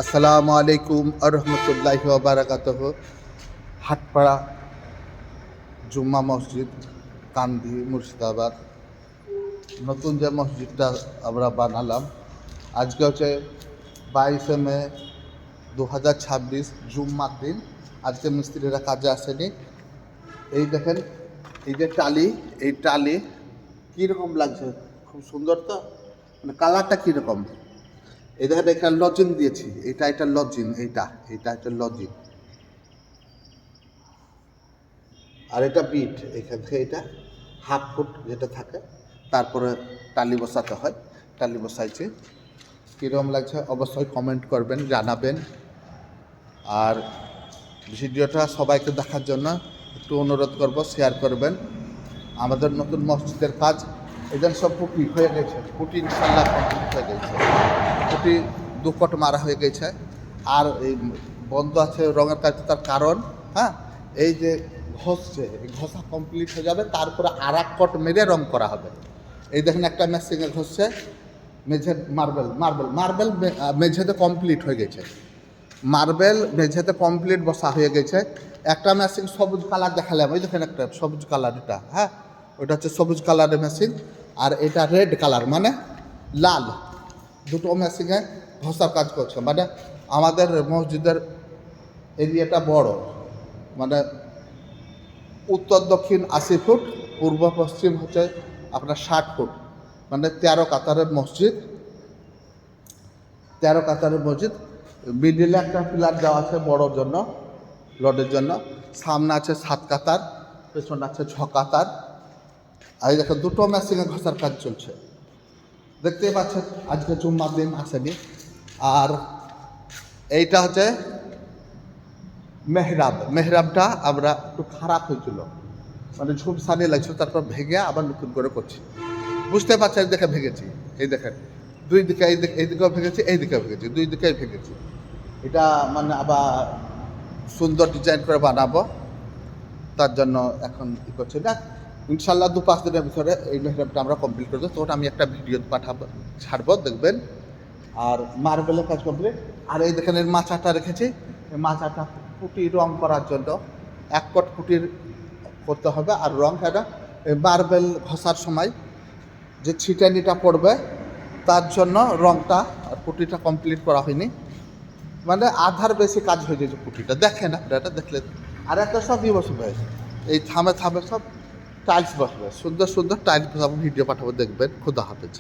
আসসালামু আলাইকুম আরহামতুল্লাহি ওয়া বারাকাতুহু। হাটপাড়া জুম্মা মসজিদ, কান্দি, মুর্শিদাবাদ। নতুন যে মসজিদটা আমরা বানালাম, আজকে হচ্ছে 22শে মে 2026, জুম্মার দিন। আজকে মিস্ত্রিরা কাজে আসেনি। এই দেখেন, এই যে টালি, এই টালি কীরকম লাগছে, খুব সুন্দর তো, মানে কালারটা কীরকম। এই দেখেন, একটা লজিং দিয়েছি, এটা লজিং, এটা একটা লজিং, আর এটা বিট। এখান থেকে এটা হাফ ফুট যেটা থাকে, তারপরে টালি বসাতে হয়। টালি বসাইছে, কীরকম লাগছে অবশ্যই কমেন্ট করবেন, জানাবেন। আর ভিডিওটা সবাইকে দেখার জন্য একটু অনুরোধ করব, শেয়ার করবেন। আমাদের নতুন মসজিদের কাজ এদের সব পুটি হয়ে গেছে, পুটি ইনশাল্লাহ কমপ্লিট হয়ে গেছে। পুটি 2 কট মারা হয়ে গেছে, আর এই বন্ধ আছে রঙের কাজ। তার কারণ, হ্যাঁ, এই যে ঘষছে, এই ঘষা কমপ্লিট হয়ে যাবে, তারপরে আর 1 কট মেরে রং করা হবে। এই দেখেন, একটা মেশিনে ঘষছে, মেঝে মার্বেল মেঝেতে কমপ্লিট হয়ে গেছে। মার্বেল মেঝেতে কমপ্লিট বসা হয়ে গেছে। একটা মেশিন সবুজ কালার দেখালাম, ওই দেখেন একটা সবুজ কালার, এটা, হ্যাঁ, ওটা হচ্ছে সবুজ কালারের মেশিন। আর এটা রেড কালার মানে লাল। দুটো মেশিনে ঘষার কাজ করছে। মানে আমাদের মসজিদের এরিয়াটা বড়, মানে উত্তর দক্ষিণ 80 ফুট, পূর্ব পশ্চিম হচ্ছে আপনার 60 ফুট, মানে 13 কাতারের মসজিদ। 13 কাতারের মসজিদ। মিডিলে একটা পিলার দেওয়া আছে বড়োর জন্য, লডের জন্য। সামনে আছে 7 কাতার, পেছনে আছে 6 কাতার। আর এই দেখো, দুটো মেশিনে ঘষার কাজ চলছে, দেখতেই পাচ্ছেন। আজকে জুম্মার দিন আসেনি। আর এইটা হচ্ছে মেহরাবটা আমরা একটু খারাপ হয়েছিল, মানে ঝুপসানি লাগছিল, তারপর ভেঙে আবার নতুন করে করছি। বুঝতে পারছেন, দেখে ভেঙেছি। এই দেখেন, দুই দিকে, এইদিকেও ভেঙেছি, এইদিকেও ভেঙেছি, দুই দিকেই ভেঙেছি। এটা মানে আবার সুন্দর ডিজাইন করে বানাবো, তার জন্য এখন ই করছি না। ইনশাল্লাহ 2-5 দিনের ভিতরে এই মেহরাবটা আমরা কমপ্লিট করবো। তো ওটা আমি একটা ভিডিও ছাড়বো, দেখবেন। আর মার্বেলের কাজ কমপ্লিট। আর এই দেখেন, এর মাচাটা রেখেছি। এই মাচাটা পুটি রং করার জন্য 1 কট পুটির করতে হবে। আর রংটা এই মার্বেল ঘষার সময় যে ছিটানিটা পড়বে, তার জন্য রংটা আর পুটিটা কমপ্লিট করা হয়নি। মানে আধার বেশি কাজ হয়ে গেছে পুটিটা, দেখেন আপনারা, দেখলে। আর একটা সবই বসবে, এই থামে সব টাইলস বসবে, সুন্দর সুন্দর টাইলস বসাবো। ভিডিও পাঠাবো, দেখবেন। খুদা হাফেজ।